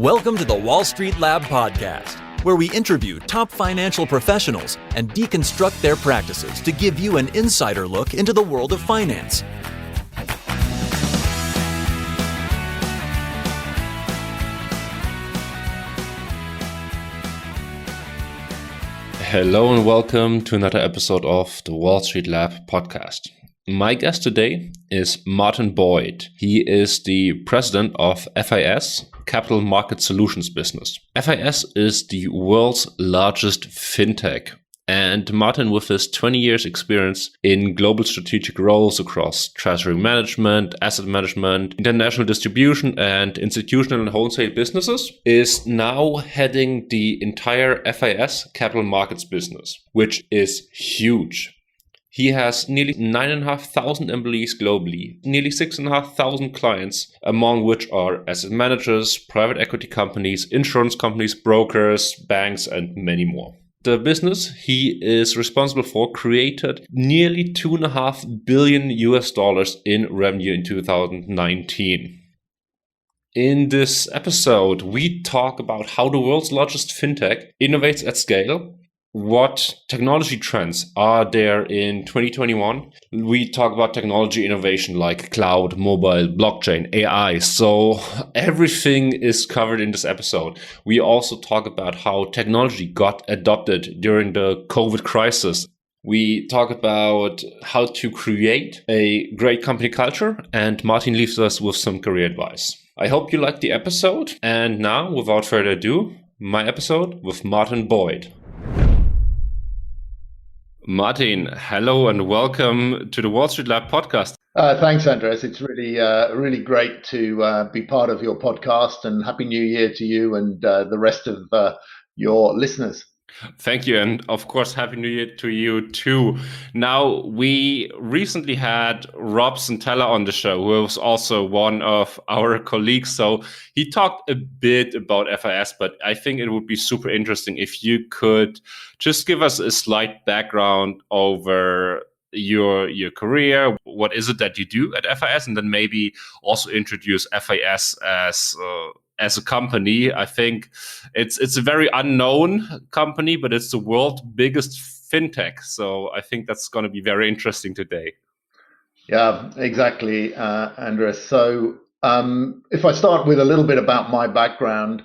Welcome to the Wall Street Lab podcast, where we interview top financial professionals and deconstruct their practices to give you an insider look into the world of finance. Hello and welcome to another episode of the Wall Street Lab podcast. My guest today is Martin Boyd. He is the president of FIS, Capital Market Solutions business. FIS is the world's largest fintech. And Martin, with his 20 years experience in global strategic roles across treasury management, asset management, international distribution, and institutional and wholesale businesses, is now heading the entire FIS capital markets business, which is huge. He has nearly 9,500 employees globally, nearly 6,500 clients, among which are asset managers, private equity companies, insurance companies, brokers, banks, and many more. The business he is responsible for created nearly $2.5 billion in revenue in 2019. In this episode, we talk about how the world's largest fintech innovates at scale. What technology trends are there in 2021? We talk about technology innovation like cloud, mobile, blockchain, AI. So everything is covered in this episode. We also talk about how technology got adopted during the COVID crisis. We talk about how to create a great company culture, and Martin leaves us with some career advice. I hope you liked the episode. And now, without further ado, my episode with Martin Boyd. Martin, hello and welcome to the Wall Street Lab podcast. Thanks, Andres. It's really great to be part of your podcast, and Happy New Year to you and the rest of your listeners. Thank you. And of course, Happy New Year to you too. Now, we recently had Rob Santella on the show, who was also one of our colleagues. So he talked a bit about FIS, but I think it would be super interesting if you could just give us a slight background over your career. What is it that you do at FIS? And then maybe also introduce FIS as a company. I think it's a very unknown company, but it's the world's biggest fintech. So I think that's going to be very interesting today. Yeah, exactly, Andres. So if I start with a little bit about my background,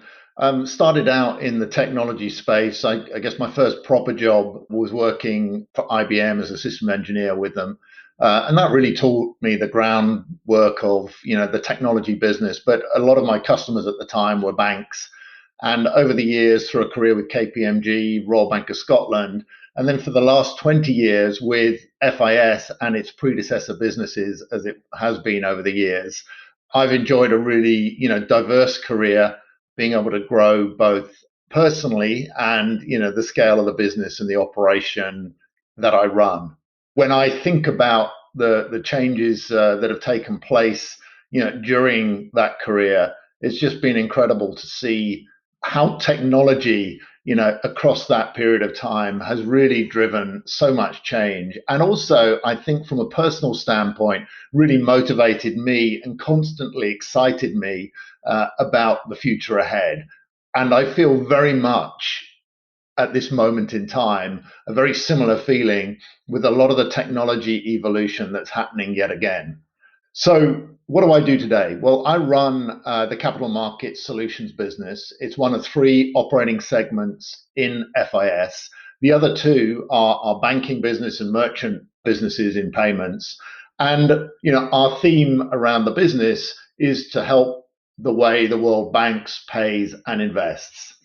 started out in the technology space. I guess my first proper job was working for IBM as a system engineer with them. And that really taught me the groundwork of, the technology business. But a lot of my customers at the time were banks. And over the years, through a career with KPMG, Royal Bank of Scotland, and then for the last 20 years with FIS and its predecessor businesses, as it has been over the years, I've enjoyed a really, diverse career, being able to grow both personally and, the scale of the business and the operation that I run. When I think about the changes that have taken place, during that career, it's just been incredible to see how technology, across that period of time has really driven so much change. And also, I think from a personal standpoint, really motivated me and constantly excited me about the future ahead. And I feel very much at this moment in time, a very similar feeling with a lot of the technology evolution that's happening yet again. So what do I do today? Well, I run the Capital Market Solutions business. It's one of three operating segments in FIS. The other two are our banking business and merchant businesses in payments. And, our theme around the business is to help the way the world banks, pays, and invests.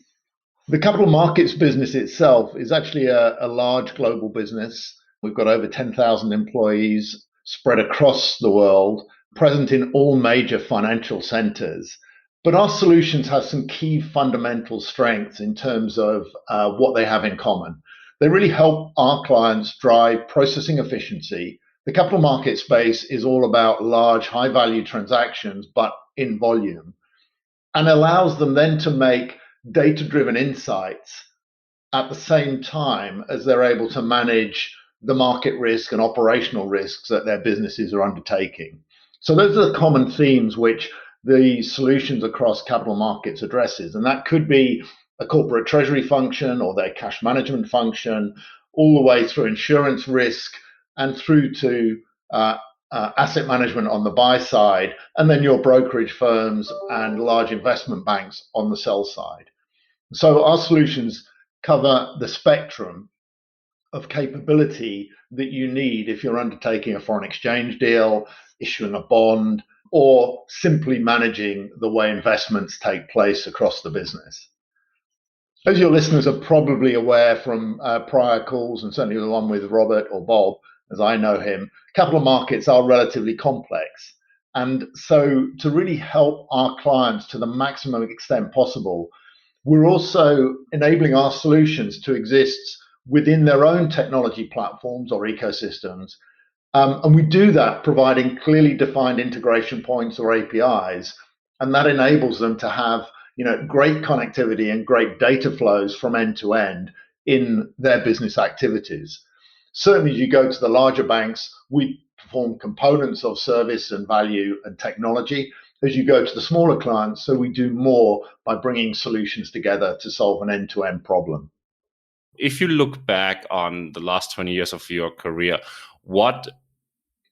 The capital markets business itself is actually a large global business. We've got over 10,000 employees spread across the world, present in all major financial centers. But our solutions have some key fundamental strengths in terms of what they have in common. They really help our clients drive processing efficiency. The capital market space is all about large, high-value transactions, but in volume, and allows them then to make data-driven insights at the same time as they're able to manage the market risk and operational risks that their businesses are undertaking. So those are the common themes which the solutions across capital markets addresses. And that could be a corporate treasury function or their cash management function, all the way through insurance risk and through to asset management on the buy side, and then your brokerage firms and large investment banks on the sell side. So our solutions cover the spectrum of capability that you need if you're undertaking a foreign exchange deal, issuing a bond, or simply managing the way investments take place across the business. As your listeners are probably aware from prior calls, and certainly the one with Robert or Bob, as I know him, capital markets are relatively complex. And so to really help our clients to the maximum extent possible, we're also enabling our solutions to exist within their own technology platforms or ecosystems. And we do that providing clearly defined integration points or APIs. And that enables them to have great connectivity and great data flows from end to end in their business activities. Certainly, as you go to the larger banks, we perform components of service and value and technology. As you go to the smaller clients, so we do more by bringing solutions together to solve an end-to-end problem. If you look back on the last 20 years of your career, what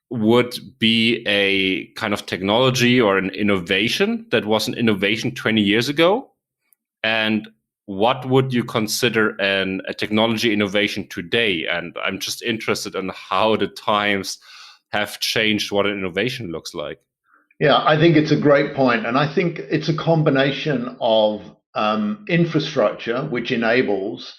would be a kind of technology or an innovation that was an innovation 20 years ago? And what would you consider a technology innovation today? And I'm just interested in how the times have changed what an innovation looks like. Yeah, I think it's a great point. And I think it's a combination of infrastructure, which enables,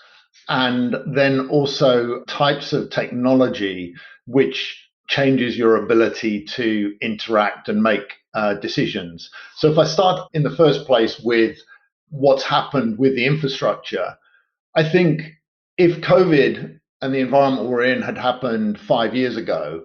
and then also types of technology, which changes your ability to interact and make decisions. So if I start in the first place with what's happened with the infrastructure, I think if COVID and the environment we're in had happened 5 years ago,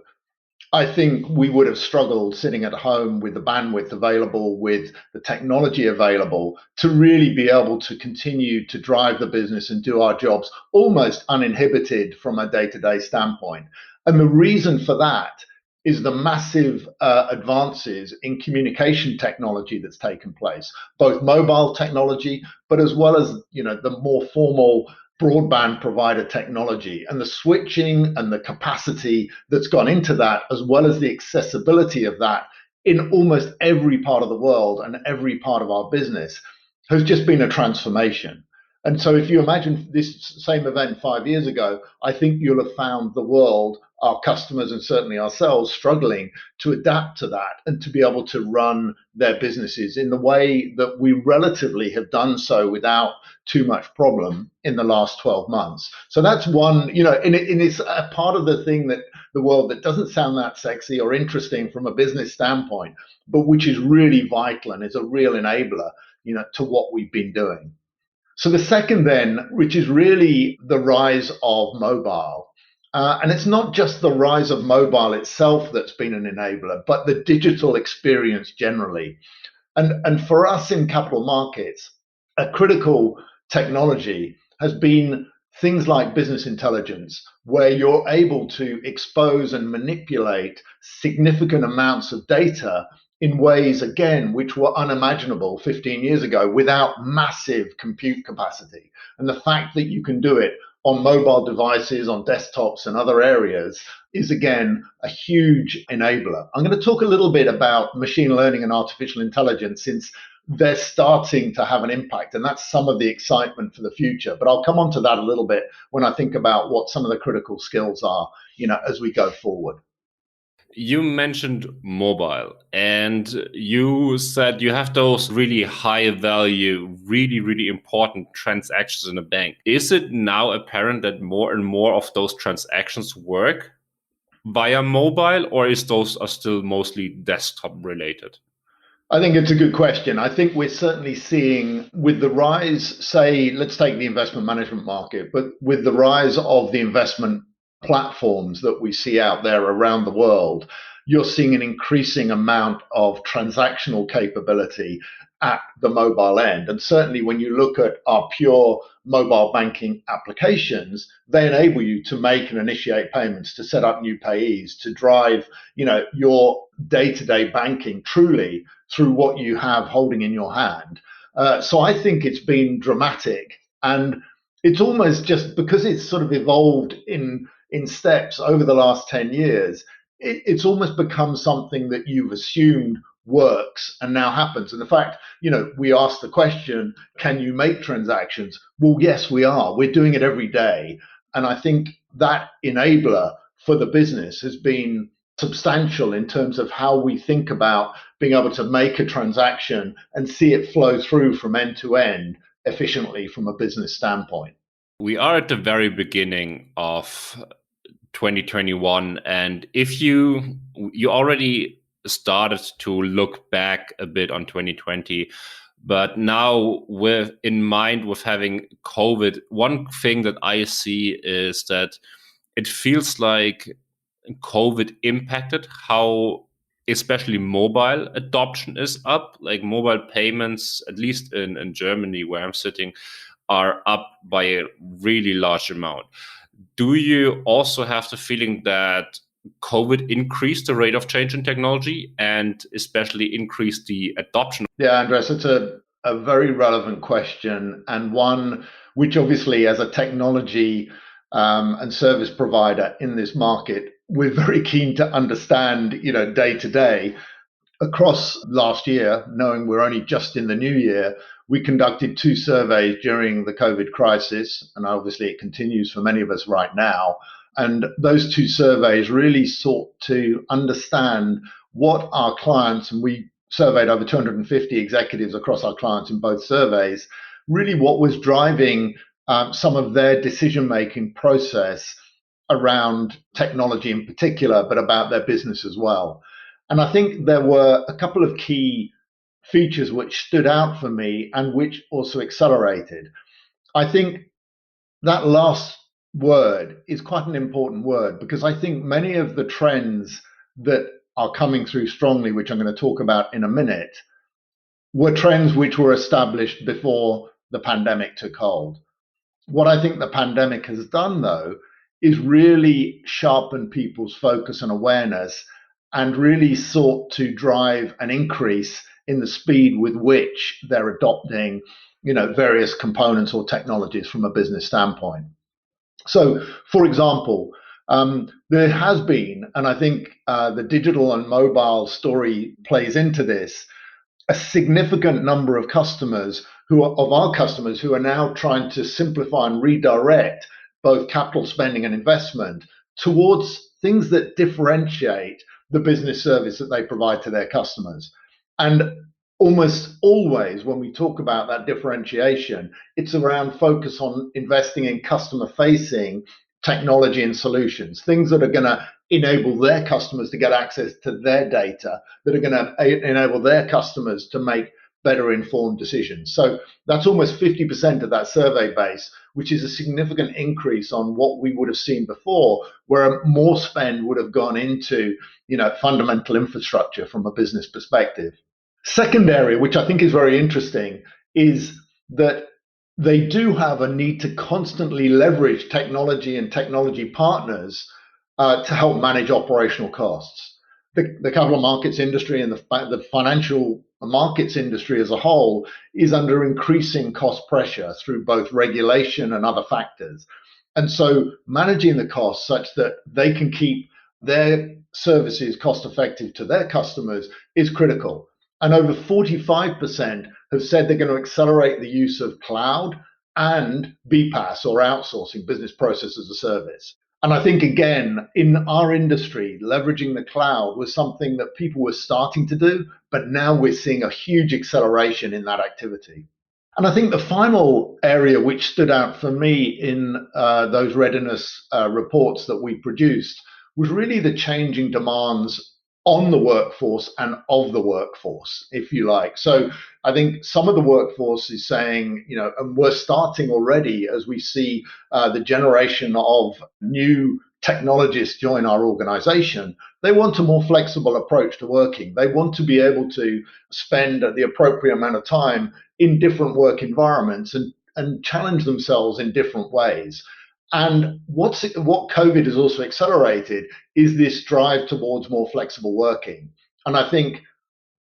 I think we would have struggled sitting at home with the bandwidth available, with the technology available to really be able to continue to drive the business and do our jobs almost uninhibited from a day-to-day standpoint. And the reason for that is the massive advances in communication technology that's taken place, both mobile technology, but as well as the more formal broadband provider technology and the switching and the capacity that's gone into that, as well as the accessibility of that in almost every part of the world and every part of our business, has just been a transformation. And so if you imagine this same event 5 years ago, I think you'll have found the world, our customers and certainly ourselves, struggling to adapt to that and to be able to run their businesses in the way that we relatively have done so without too much problem in the last 12 months. So that's one, and it's a part of the thing that the world that doesn't sound that sexy or interesting from a business standpoint, but which is really vital and is a real enabler, to what we've been doing. So the second then, which is really the rise of mobile, and it's not just the rise of mobile itself that's been an enabler, but the digital experience generally. And for us in capital markets, a critical technology has been things like business intelligence, where you're able to expose and manipulate significant amounts of data in ways, again, which were unimaginable 15 years ago without massive compute capacity. And the fact that you can do it on mobile devices, on desktops and other areas is, again, a huge enabler. I'm going to talk a little bit about machine learning and artificial intelligence, since they're starting to have an impact, and that's some of the excitement for the future. But I'll come on to that a little bit when I think about what some of the critical skills are, as we go forward. You mentioned mobile, and you said you have those really high value, really, really important transactions in a bank. Is it now apparent that more and more of those transactions work via mobile, or is those are still mostly desktop related? I think it's a good question. I think we're certainly seeing, with the rise, say, let's take the investment management market, but with the rise of the investment platforms that we see out there around the world, you're seeing an increasing amount of transactional capability at the mobile end. And certainly when you look at our pure mobile banking applications, they enable you to make and initiate payments, to set up new payees, to drive, your day-to-day banking truly through what you have holding in your hand. So I think it's been dramatic, and it's almost just because it's sort of evolved in steps over the last 10 years, it's almost become something that you've assumed works and now happens. And the fact, we asked the question, can you make transactions? Well, yes, we are. We're doing it every day. And I think that enabler for the business has been substantial in terms of how we think about being able to make a transaction and see it flow through from end to end efficiently from a business standpoint. We are at the very beginning of 2021, and if you already started to look back a bit on 2020, but now with having COVID, one thing that I see is that it feels like COVID impacted how especially mobile adoption is up. Like mobile payments, at least in Germany where I'm sitting, are up by a really large amount. Do you also have the feeling that COVID increased the rate of change in technology and especially increased the adoption? Yeah, Andres, it's a very relevant question, and one which obviously as a technology and service provider in this market, we're very keen to understand, day to day. Across last year, knowing we're only just in the new year, we conducted 2 surveys during the COVID crisis, and obviously it continues for many of us right now. And those 2 surveys really sought to understand what our clients, and we surveyed over 250 executives across our clients in both surveys, really what was driving some of their decision-making process around technology in particular, but about their business as well. And I think there were a couple of key features which stood out for me and which also accelerated. I think that last word is quite an important word, because I think many of the trends that are coming through strongly, which I'm going to talk about in a minute, were trends which were established before the pandemic took hold. What I think the pandemic has done, though, is really sharpen people's focus and awareness, and really sought to drive an increase in the speed with which they're adopting, various components or technologies from a business standpoint. So, for example, there has been, and I think the digital and mobile story plays into this, a significant number of our customers who are now trying to simplify and redirect both capital spending and investment towards things that differentiate the business service that they provide to their customers. And almost always when we talk about that differentiation, it's around focus on investing in customer-facing technology and solutions, things that are going to enable their customers to get access to their data, that are going to enable their customers to make better informed decisions. So that's almost 50% of that survey base, which is a significant increase on what we would have seen before, where more spend would have gone into, fundamental infrastructure from a business perspective. Second area, which I think is very interesting, is that they do have a need to constantly leverage technology and technology partners to help manage operational costs. The capital markets industry and the financial markets industry as a whole is under increasing cost pressure through both regulation and other factors. And so managing the costs such that they can keep their services cost effective to their customers is critical. And over 45% have said they're going to accelerate the use of cloud and BPaaS, or outsourcing, business process as a service. And I think, again, in our industry, leveraging the cloud was something that people were starting to do, but now we're seeing a huge acceleration in that activity. And I think the final area which stood out for me in those readiness reports that we produced was really the changing demands on the workforce and of the workforce, if you like. So I think some of the workforce is saying, and we're starting already as we see the generation of new technologists join our organization, they want a more flexible approach to working. They want to be able to spend the appropriate amount of time in different work environments and challenge themselves in different ways. And what COVID has also accelerated is this drive towards more flexible working. And I think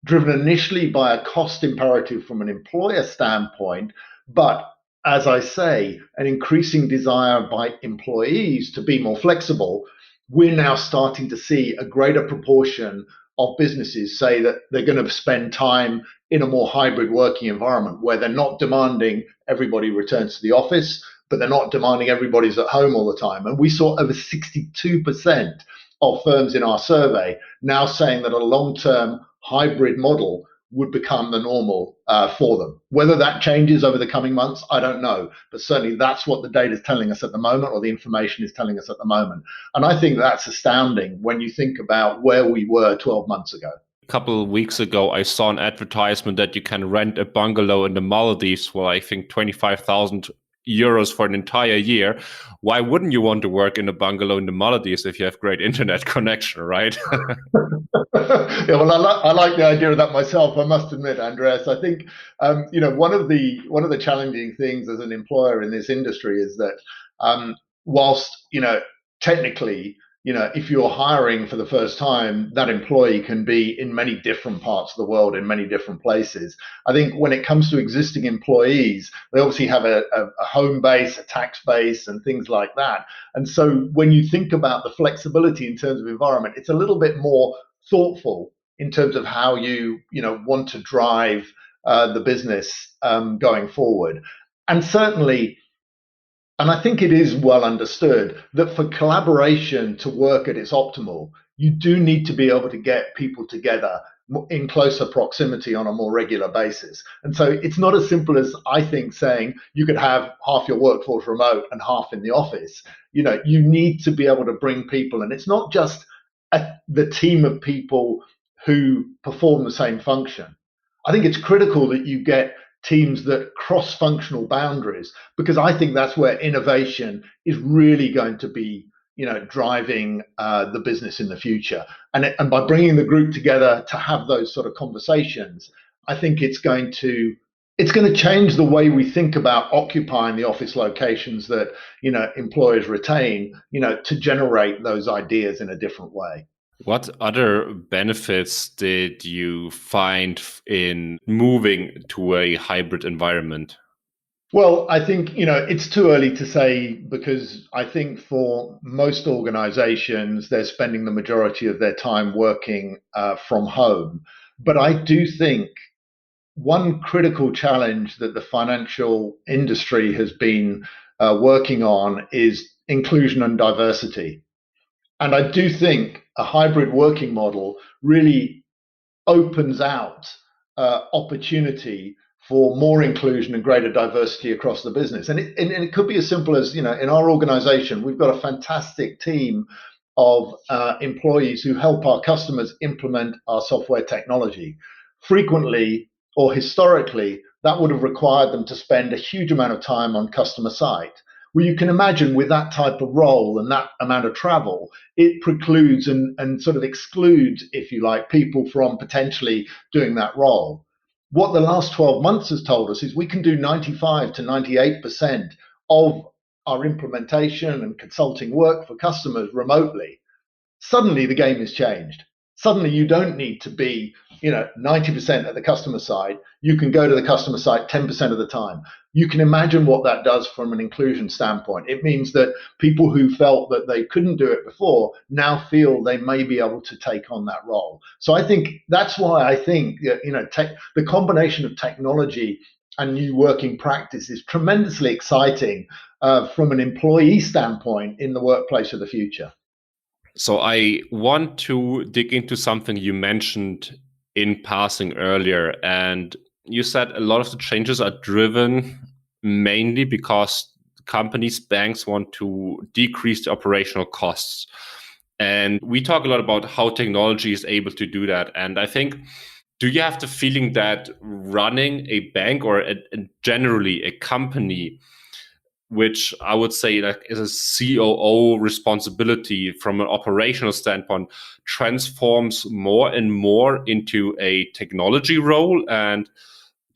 driven initially by a cost imperative from an employer standpoint, but as I say, an increasing desire by employees to be more flexible. We're now starting to see a greater proportion of businesses say that they're going to spend time in a more hybrid working environment where they're not demanding everybody returns to the office, but they're not demanding everybody's at home all the time. And we saw over 62% of firms in our survey now saying that a long-term hybrid model would become the normal for them. Whether that changes over the coming months, I don't know. But certainly that's what the data is telling us at the moment, or the information is telling us at the moment. And I think that's astounding when you think about where we were 12 months ago. A couple of weeks ago, I saw an advertisement that you can rent a bungalow in the Maldives for, I think, 25,000 euros for an entire year. Why wouldn't you want to work in a bungalow in the Maldives if you have great internet connection, right? Yeah, well, I like the idea of that myself. I must admit, Andreas. I think one of the challenging things as an employer in this industry is that whilst technically, if you're hiring for the first time, that employee can be in many different parts of the world, in many different places. I think when it comes to existing employees, they obviously have a home base, a tax base, and things like that. And so when you think about the flexibility in terms of environment, it's a little bit more thoughtful in terms of how you want to drive the business going forward. And certainly, and I think it is well understood that for collaboration to work at its optimal, you do need to be able to get people together in closer proximity on a more regular basis. And so it's not as simple as, I think, saying you could have half your workforce remote and half in the office. You need to be able to bring people, and it's not just the team of people who perform the same function. I think it's critical that you get teams that cross functional boundaries, because I think that's where innovation is really going to be driving the business in the future. And by bringing the group together to have those sort of conversations, I think it's going to change the way we think about occupying the office locations that employers retain, to generate those ideas in a different way. What other benefits did you find in moving to a hybrid environment? Well, I think, it's too early to say, because I think for most organizations, they're spending the majority of their time working from home. But I do think one critical challenge that the financial industry has been working on is inclusion and diversity. And I do think a hybrid working model really opens out opportunity for more inclusion and greater diversity across the business. And it could be as simple as, in our organization, we've got a fantastic team of employees who help our customers implement our software technology. Frequently, or historically, that would have required them to spend a huge amount of time on customer site. Well, you can imagine with that type of role and that amount of travel, it precludes and sort of excludes, if you like, people from potentially doing that role. What the last 12 months has told us is we can do 95 to 98% of our implementation and consulting work for customers remotely. Suddenly the game has changed. Suddenly you don't need to be 90% at the customer side. You can go to the customer site 10% of the time. You can imagine what that does from an inclusion standpoint. It means that people who felt that they couldn't do it before now feel they may be able to take on that role. So I think that's why I think the combination of technology and new working practice is tremendously exciting from an employee standpoint in the workplace of the future. So I want to dig into something you mentioned in passing earlier. And you said a lot of the changes are driven mainly because companies, banks want to decrease the operational costs. And we talk a lot about how technology is able to do that. And I think, do you have the feeling that running a bank or generally a company, which I would say like is a COO responsibility from an operational standpoint, transforms more and more into a technology role, and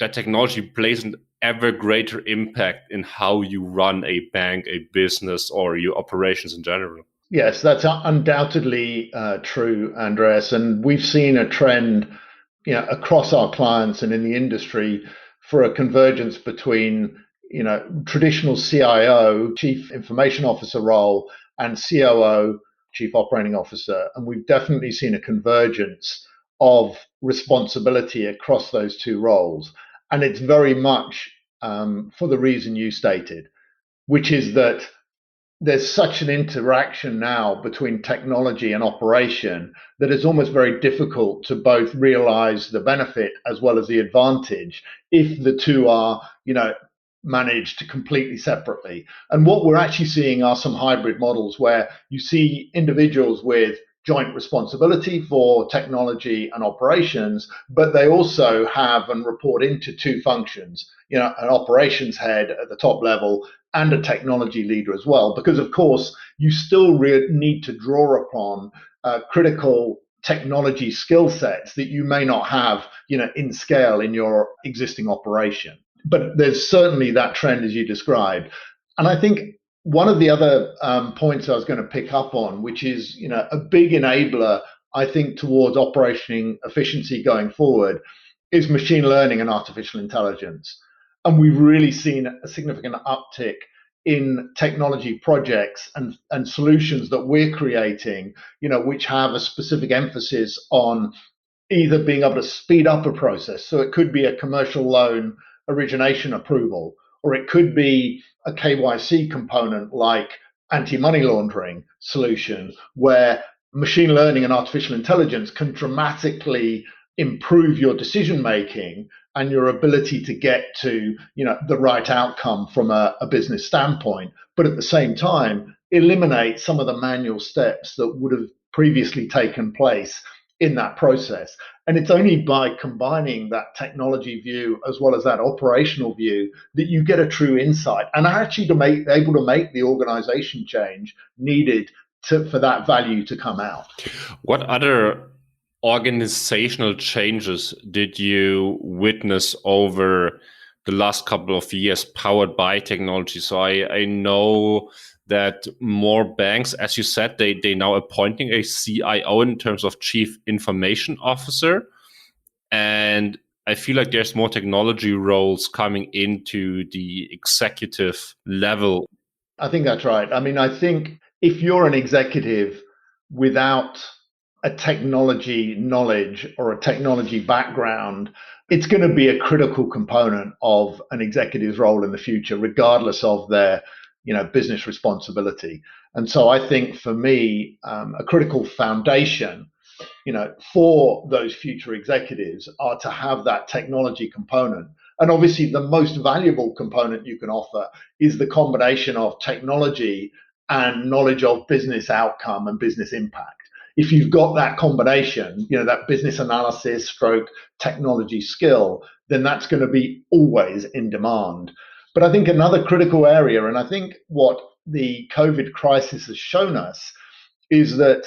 that technology plays an ever greater impact in how you run a bank, a business, or your operations in general? Yes, that's undoubtedly true, Andreas. And we've seen a trend across our clients and in the industry for a convergence between, traditional CIO, Chief Information Officer role, and COO, Chief Operating Officer. And we've definitely seen a convergence of responsibility across those two roles. And it's very much for the reason you stated, which is that there's such an interaction now between technology and operation that it's almost very difficult to both realize the benefit as well as the advantage if the two are, managed completely separately. And what we're actually seeing are some hybrid models where you see individuals with joint responsibility for technology and operations, but they also have and report into two functions, an operations head at the top level and a technology leader as well, because of course you still need to draw upon critical technology skill sets that you may not have, in scale in your existing operation. But there's certainly that trend as you described. And I think one of the other points I was going to pick up on, which is, a big enabler, I think, towards operating efficiency going forward, is machine learning and artificial intelligence. And we've really seen a significant uptick in technology projects and solutions that we're creating, which have a specific emphasis on either being able to speed up a process. So it could be a commercial loan origination approval, or it could be a KYC component like anti-money laundering solution, where machine learning and artificial intelligence can dramatically improve your decision making and your ability to get to, the right outcome from a business standpoint, but at the same time eliminate some of the manual steps that would have previously taken place in that process. And it's only by combining that technology view as well as that operational view that you get a true insight and are actually able to make the organization change needed for that value to come out. What other organizational changes did you witness over the last couple of years powered by technology? So I know that more banks, as you said, they now appointing a CIO in terms of Chief Information Officer. And I feel like there's more technology roles coming into the executive level. I think that's right. I mean, I think if you're an executive without a technology knowledge or a technology background, it's going to be a critical component of an executive's role in the future, regardless of their, business responsibility. And so I think for me, a critical foundation, for those future executives are to have that technology component. And obviously the most valuable component you can offer is the combination of technology and knowledge of business outcome and business impact. If you've got that combination, that business analysis stroke technology skill, then that's going to be always in demand. But I think another critical area, and I think what the COVID crisis has shown us, is that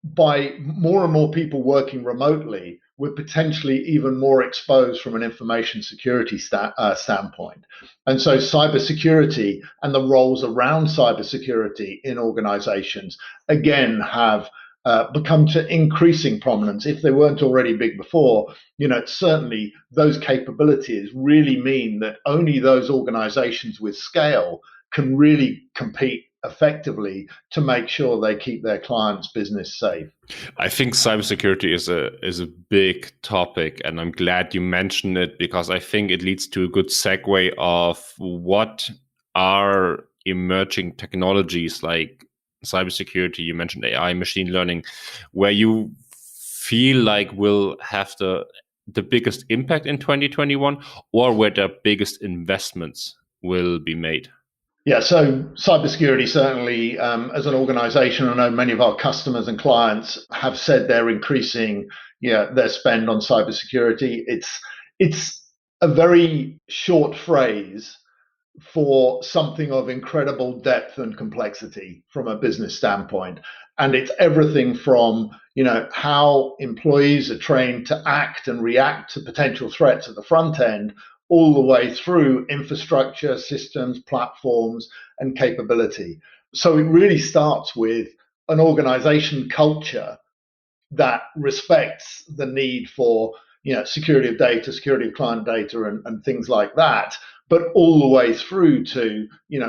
by more and more people working remotely, we're potentially even more exposed from an information security standpoint. And so cybersecurity and the roles around cybersecurity in organizations, again, have become to increasing prominence. If they weren't already big before, certainly those capabilities really mean that only those organizations with scale can really compete effectively to make sure they keep their clients' business safe. I think cybersecurity is a big topic, and I'm glad you mentioned it because I think it leads to a good segue of what are emerging technologies like cybersecurity. You mentioned AI, machine learning, where you feel like will have the biggest impact in 2021, or where the biggest investments will be made. Yeah, so cybersecurity certainly, as an organization, I know many of our customers and clients have said they're increasing their spend on cybersecurity. It's a very short phrase for something of incredible depth and complexity from a business standpoint. And it's everything from, how employees are trained to act and react to potential threats at the front end, all the way through infrastructure, systems, platforms, and capability. So it really starts with an organization culture that respects the need for security of data, security of client data, and things like that, but all the way through to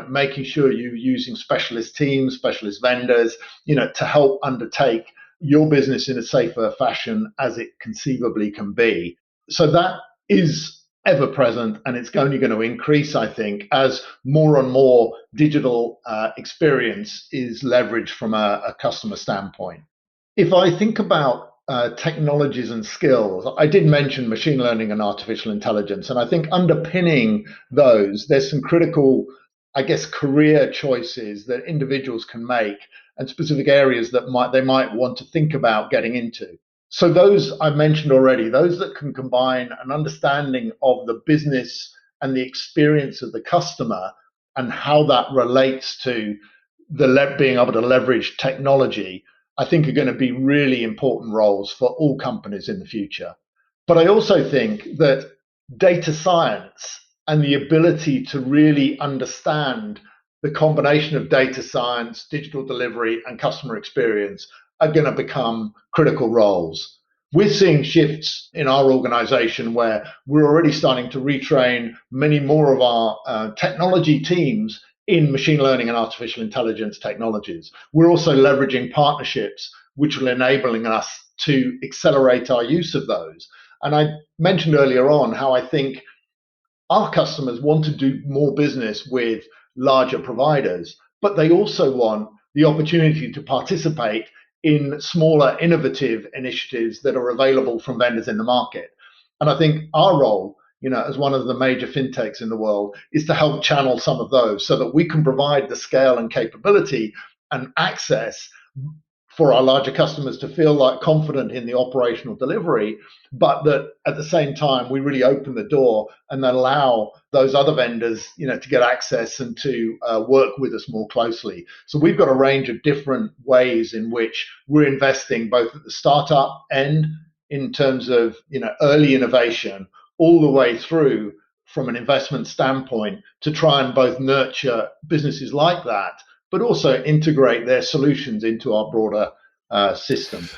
making sure you're using specialist teams, specialist vendors, to help undertake your business in a safer fashion as it conceivably can be. So that is ever present, and it's only going to increase, I think, as more and more digital experience is leveraged from a customer standpoint. If I think about technologies and skills, I did mention machine learning and artificial intelligence, and I think underpinning those, there's some critical, I guess, career choices that individuals can make, and specific areas that they might want to think about getting into. So those I've mentioned already, those that can combine an understanding of the business and the experience of the customer and how that relates to being able to leverage technology, I think are going to be really important roles for all companies in the future. But I also think that data science and the ability to really understand the combination of data science, digital delivery, and customer experience are going to become critical roles. We're seeing shifts in our organization where we're already starting to retrain many more of our technology teams in machine learning and artificial intelligence technologies. We're also leveraging partnerships which will enabling us to accelerate our use of those. And I mentioned earlier on how I think our customers want to do more business with larger providers, but they also want the opportunity to participate in smaller, innovative initiatives that are available from vendors in the market. And I think our role, as one of the major fintechs in the world, is to help channel some of those so that we can provide the scale and capability and access for our larger customers to feel like confident in the operational delivery, but that at the same time, we really open the door and allow those other vendors, to get access and to work with us more closely. So we've got a range of different ways in which we're investing both at the startup end in terms of, early innovation, all the way through from an investment standpoint to try and both nurture businesses like that, but also integrate their solutions into our broader system.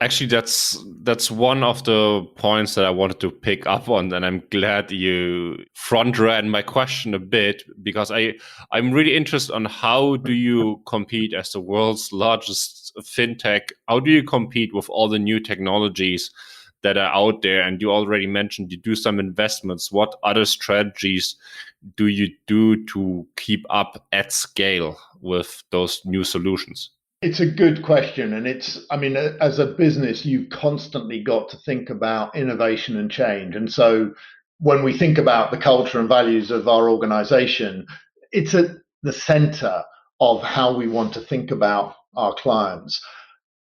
Actually, that's one of the points that I wanted to pick up on, and I'm glad you front ran my question a bit, because I'm really interested on how do you compete as the world's largest fintech? How do you compete with all the new technologies that are out there? And you already mentioned you do some investments. What other strategies do you do to keep up at scale with those new solutions? It's a good question. And as a business, you've constantly got to think about innovation and change. And so when we think about the culture and values of our organization, it's at the center of how we want to think about our clients.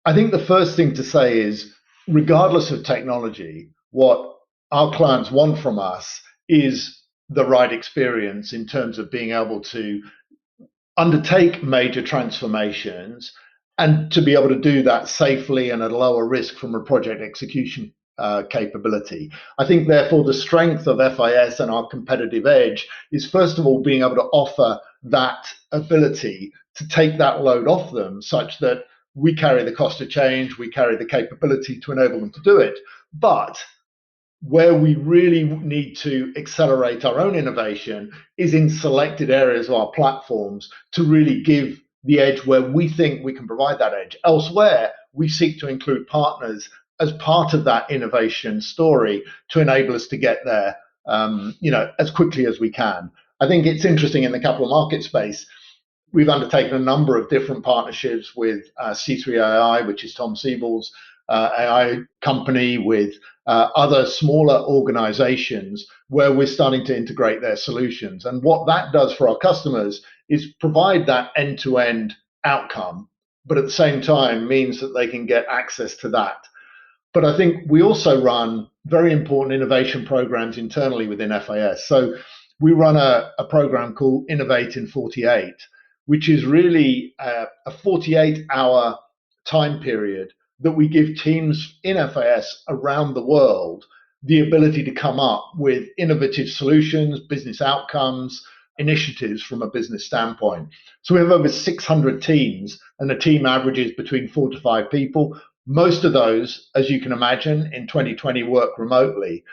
I think the first thing to say is, regardless of technology, what our clients want from us is the right experience in terms of being able to undertake major transformations and to be able to do that safely and at a lower risk from a project execution capability. I think, therefore, the strength of FIS and our competitive edge is, first of all, being able to offer that ability to take that load off them such that we carry the cost of change, we carry the capability to enable them to do it. But where we really need to accelerate our own innovation is in selected areas of our platforms to really give the edge where we think we can provide that edge. Elsewhere, we seek to include partners as part of that innovation story to enable us to get there, as quickly as we can. I think it's interesting in the capital market space. We've undertaken a number of different partnerships with C3AI, which is Tom Siebel's AI company, with other smaller organizations where we're starting to integrate their solutions. And what that does for our customers is provide that end-to-end outcome, but at the same time means that they can get access to that. But I think we also run very important innovation programs internally within FIS. So we run a program called Innovate in 48, which is really a 48-hour time period that we give teams in FIS around the world the ability to come up with innovative solutions, business outcomes, initiatives from a business standpoint. So we have over 600 teams, and the team averages between 4 to 5 people. Most of those, as you can imagine, in 2020 work remotely.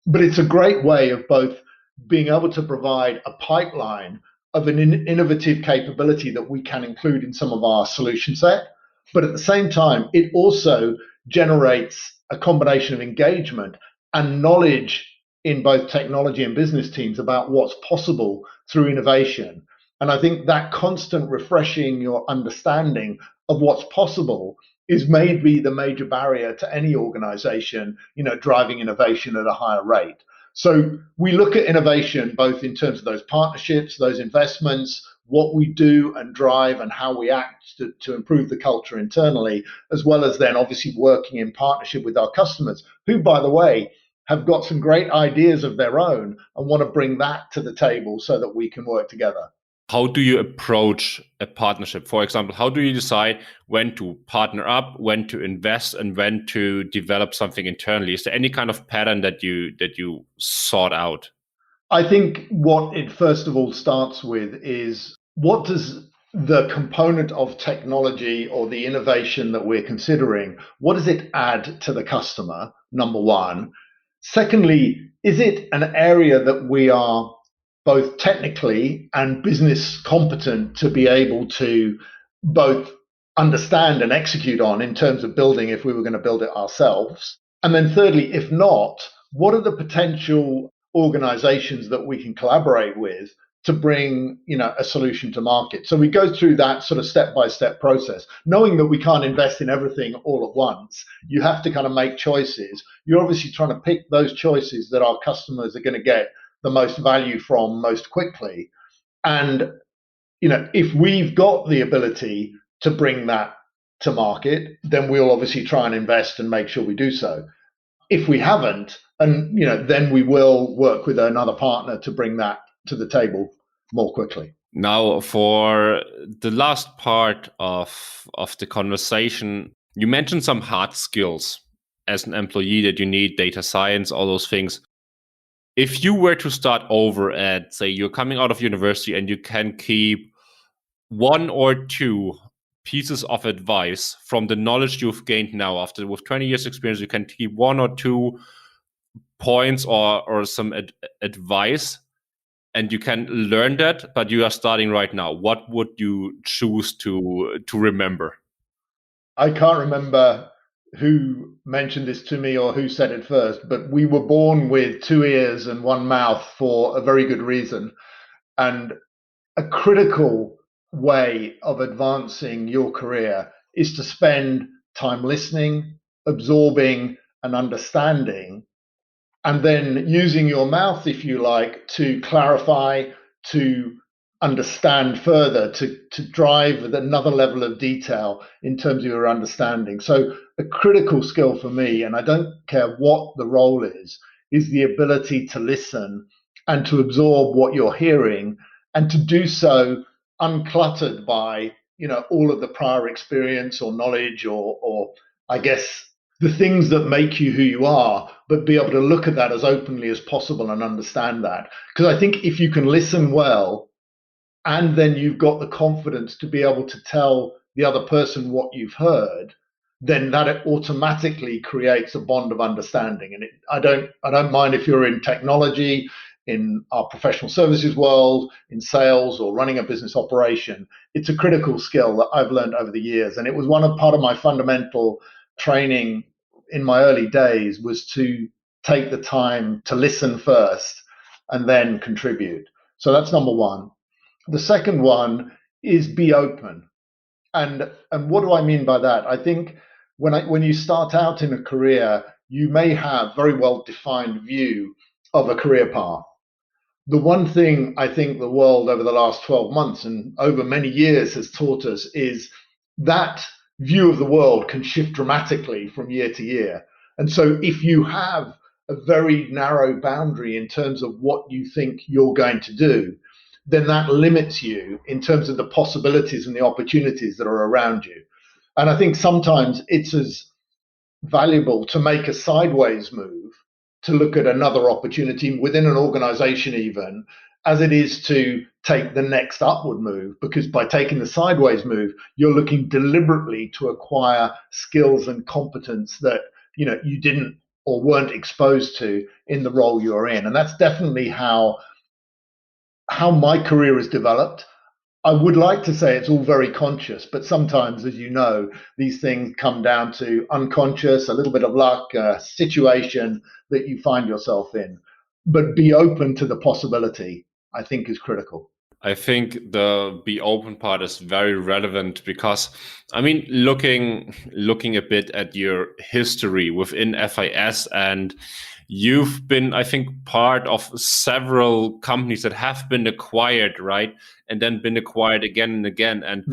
But it's a great way of both being able to provide a pipeline of an innovative capability that we can include in some of our solution set. But at the same time, it also generates a combination of engagement and knowledge in both technology and business teams about what's possible through innovation. And I think that constant refreshing your understanding of what's possible is maybe the major barrier to any organization, driving innovation at a higher rate. So we look at innovation both in terms of those partnerships, those investments, what we do and drive and how we act to improve the culture internally, as well as then obviously working in partnership with our customers, who, by the way, have got some great ideas of their own and want to bring that to the table so that we can work together. How do you approach a partnership? For example, how do you decide when to partner up, when to invest, and when to develop something internally? Is there any kind of pattern that you sought out? I think what it first of all starts with is, what does the component of technology or the innovation that we're considering, what does it add to the customer, number one? Secondly, is it an area that we are both technically and business competent to be able to both understand and execute on in terms of building if we were going to build it ourselves? And then thirdly, if not, what are the potential organizations that we can collaborate with to bring a solution to market? So we go through that sort of step-by-step process, knowing that we can't invest in everything all at once. You have to kind of make choices. You're obviously trying to pick those choices that our customers are going to get the most value from most quickly. And if we've got the ability to bring that to market, then we'll obviously try and invest and make sure we do so. If we haven't, and then we will work with another partner to bring that to the table more quickly. Now, for the last part of the conversation, you mentioned some hard skills as an employee that you need, data science, all those things. If you were to start over at, say, you're coming out of university and you can keep one or two pieces of advice from the knowledge you've gained now, with 20 years experience, you can keep one or two points or some advice, and you can learn that, but you are starting right now. What would you choose to remember? I can't remember who mentioned this to me or who said it first, but we were born with two ears and one mouth for a very good reason. And a critical way of advancing your career is to spend time listening, absorbing, and understanding, and then using your mouth, if you like, to clarify, to understand further, to drive another level of detail in terms of your understanding. So a critical skill for me, and I don't care what the role is the ability to listen and to absorb what you're hearing, and to do so uncluttered by all of the prior experience or knowledge or I guess the things that make you who you are, but be able to look at that as openly as possible and understand that. Because I think if you can listen well, and then you've got the confidence to be able to tell the other person what you've heard, then that automatically creates a bond of understanding. And I don't mind if you're in technology, in our professional services world, in sales, or running a business operation. It's a critical skill that I've learned over the years. And it was part of my fundamental training in my early days, was to take the time to listen first and then contribute. So that's number one. The second one is be open. And what do I mean by that? I think when you start out in a career, you may have very well-defined view of a career path. The one thing I think the world over the last 12 months and over many years has taught us is that view of the world can shift dramatically from year to year. And so if you have a very narrow boundary in terms of what you think you're going to do, then that limits you in terms of the possibilities and the opportunities that are around you. And I think sometimes it's as valuable to make a sideways move to look at another opportunity within an organization even, as it is to take the next upward move, because by taking the sideways move, you're looking deliberately to acquire skills and competence that you didn't or weren't exposed to in the role you're in. And that's definitely how my career has developed. I would like to say it's all very conscious, but sometimes, as you know, these things come down to unconscious, a little bit of luck, a situation that you find yourself in. But be open to the possibility, I think, is critical. I think the be open part is very relevant because, I mean, looking a bit at your history within FIS, and you've been, I think, part of several companies that have been acquired, right? And then been acquired again and again. And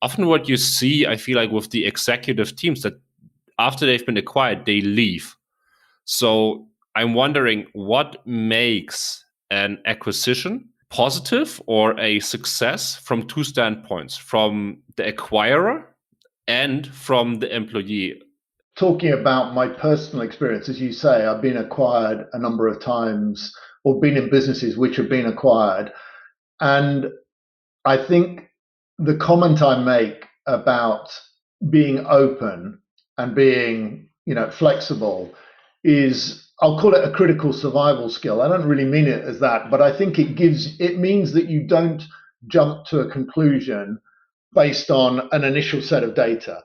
often what you see, I feel like with the executive teams, that after they've been acquired, they leave. So I'm wondering what makes an acquisition positive or a success from two standpoints, from the acquirer and from the employee. Talking about my personal experience, as you say, I've been acquired a number of times or been in businesses which have been acquired. And I think the comment I make about being open and being, flexible is, I'll call it a critical survival skill. I don't really mean it as that, but I think it means that you don't jump to a conclusion based on an initial set of data.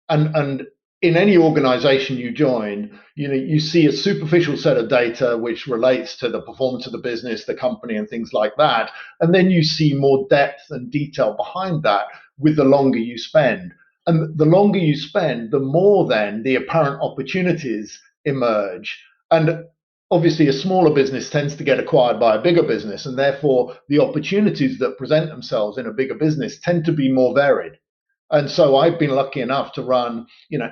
And in any organization you join, you see a superficial set of data which relates to the performance of the business, the company, and things like that. And then you see more depth and detail behind that with the longer you spend. And the longer you spend, the more then the apparent opportunities emerge. And obviously, a smaller business tends to get acquired by a bigger business, and therefore the opportunities that present themselves in a bigger business tend to be more varied. And so I've been lucky enough to run,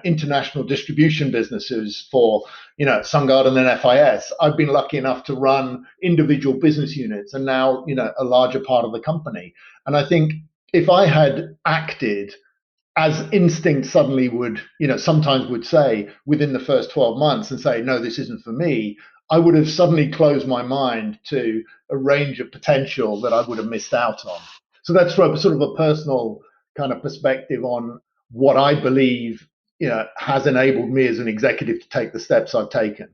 international distribution businesses for, SunGard and then FIS. I've been lucky enough to run individual business units and now, a larger part of the company. And I think if I had acted as instinct suddenly would, sometimes would say within the first 12 months and say, no, this isn't for me, I would have suddenly closed my mind to a range of potential that I would have missed out on. So that's from sort of a personal kind of perspective on what I believe, has enabled me as an executive to take the steps I've taken.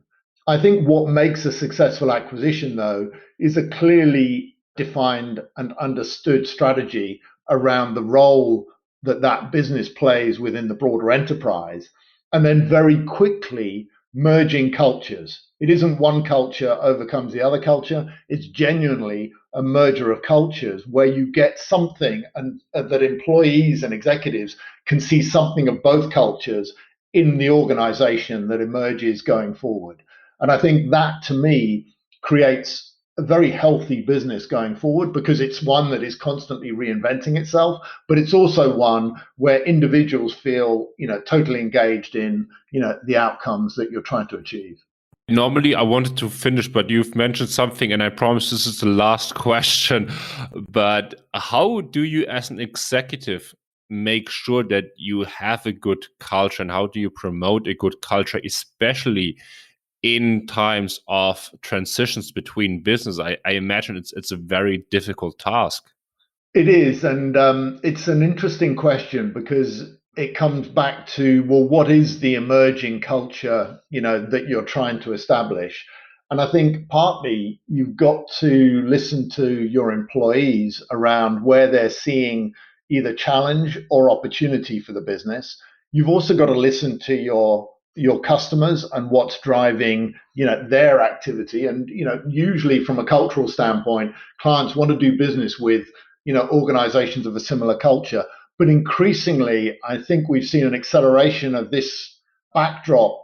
I think what makes a successful acquisition, though, is a clearly defined and understood strategy around the role that business plays within the broader enterprise, and then very quickly merging cultures. It isn't one culture overcomes the other culture. It's genuinely a merger of cultures where you get something and that employees and executives can see something of both cultures in the organization that emerges going forward. And I think that, to me, creates a very healthy business going forward, because it's one that is constantly reinventing itself, but it's also one where individuals feel, totally engaged in, the outcomes that you're trying to achieve. Normally, I wanted to finish, but you've mentioned something, and I promise this is the last question. But how do you, as an executive, make sure that you have a good culture, and how do you promote a good culture, especially in times of transitions between business? I imagine it's a very difficult task. It is, and it's an interesting question, because it comes back to, well, what is the emerging culture, that you're trying to establish? And I think partly you've got to listen to your employees around where they're seeing either challenge or opportunity for the business. You've also got to listen to your customers and what's driving, their activity. And, usually from a cultural standpoint, clients want to do business with, organizations of a similar culture. But increasingly, I think we've seen an acceleration of this backdrop,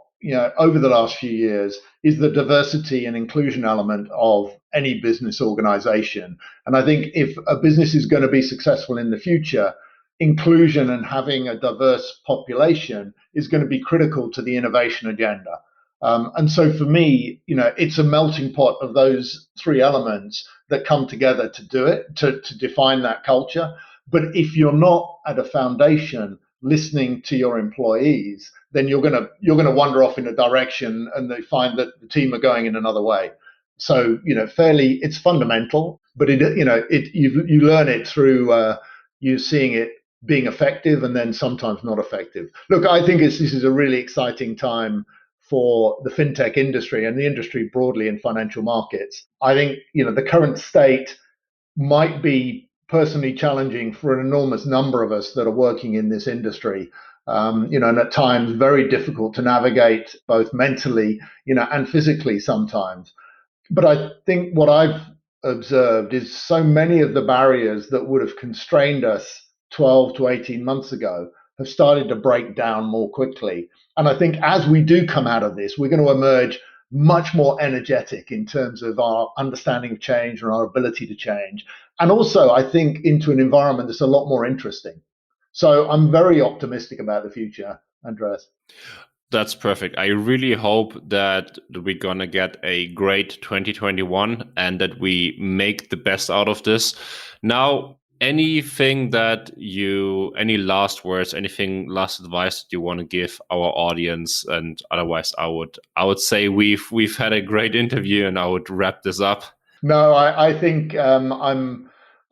over the last few years, is the diversity and inclusion element of any business organization. And I think if a business is going to be successful in the future, inclusion and having a diverse population is going to be critical to the innovation agenda. And so for me, it's a melting pot of those three elements that come together to do it, to define that culture. But if you're not at a foundation listening to your employees, then you're gonna wander off in a direction, and they find that the team are going in another way. So it's fundamental, but you learn it through you seeing it being effective and then sometimes not effective. Look, I think this is a really exciting time for the fintech industry and the industry broadly in financial markets. I think the current state might be personally challenging for an enormous number of us that are working in this industry. And at times very difficult to navigate both mentally, and physically sometimes. But I think what I've observed is so many of the barriers that would have constrained us 12 to 18 months ago have started to break down more quickly. And I think as we do come out of this, we're going to emerge much more energetic in terms of our understanding of change and our ability to change. And also, I think, into an environment that's a lot more interesting. So I'm very optimistic about the future, Andreas. That's perfect. I really hope that we're going to get a great 2021 and that we make the best out of this. Now, any last words, anything last advice that you want to give our audience? And otherwise, I would say we've had a great interview, and I would wrap this up. No, I think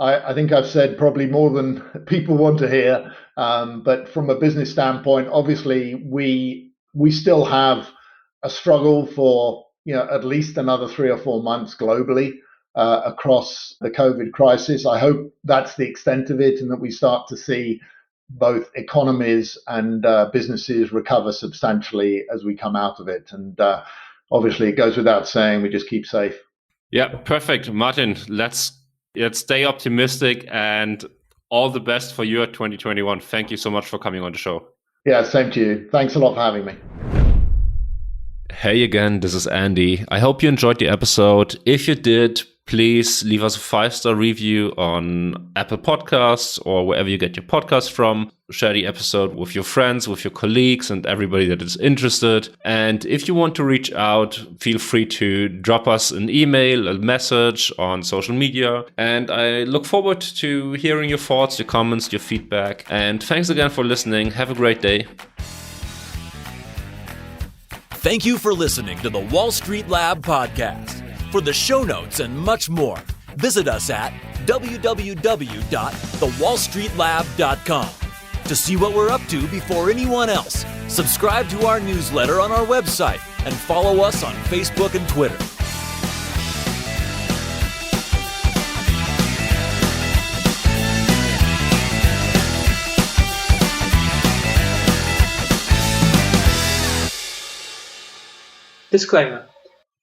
I think I've said probably more than people want to hear. But from a business standpoint, obviously we still have a struggle for at least another 3 or 4 months globally across the COVID crisis. I hope that's the extent of it, and that we start to see both economies and businesses recover substantially as we come out of it. And obviously, it goes without saying, we just keep safe. Yeah, perfect, Martin. Let's stay optimistic, and all the best for your 2021. Thank you so much for coming on the show. Yeah, same to you. Thanks a lot for having me. Hey again, this is Andy. I hope you enjoyed the episode. If you did, please leave us a 5-star review on Apple Podcasts or wherever you get your podcasts from. Share the episode with your friends, with your colleagues, and everybody that is interested. And if you want to reach out, feel free to drop us an email, a message on social media. And I look forward to hearing your thoughts, your comments, your feedback. And thanks again for listening. Have a great day. Thank you for listening to the Wall Street Lab podcast. For the show notes and much more, visit us at www.thewallstreetlab.com. To see what we're up to before anyone else, subscribe to our newsletter on our website and follow us on Facebook and Twitter. Disclaimer.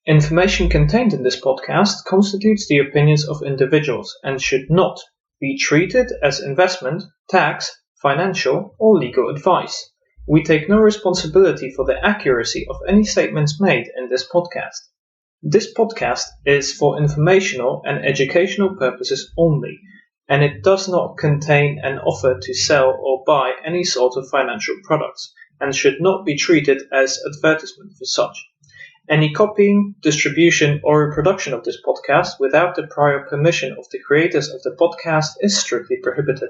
Information contained in this podcast constitutes the opinions of individuals and should not be treated as investment, tax, financial, or legal advice. We take no responsibility for the accuracy of any statements made in this podcast. This podcast is for informational and educational purposes only, and it does not contain an offer to sell or buy any sort of financial products, and should not be treated as advertisement for such. Any copying, distribution, or reproduction of this podcast without the prior permission of the creators of the podcast is strictly prohibited.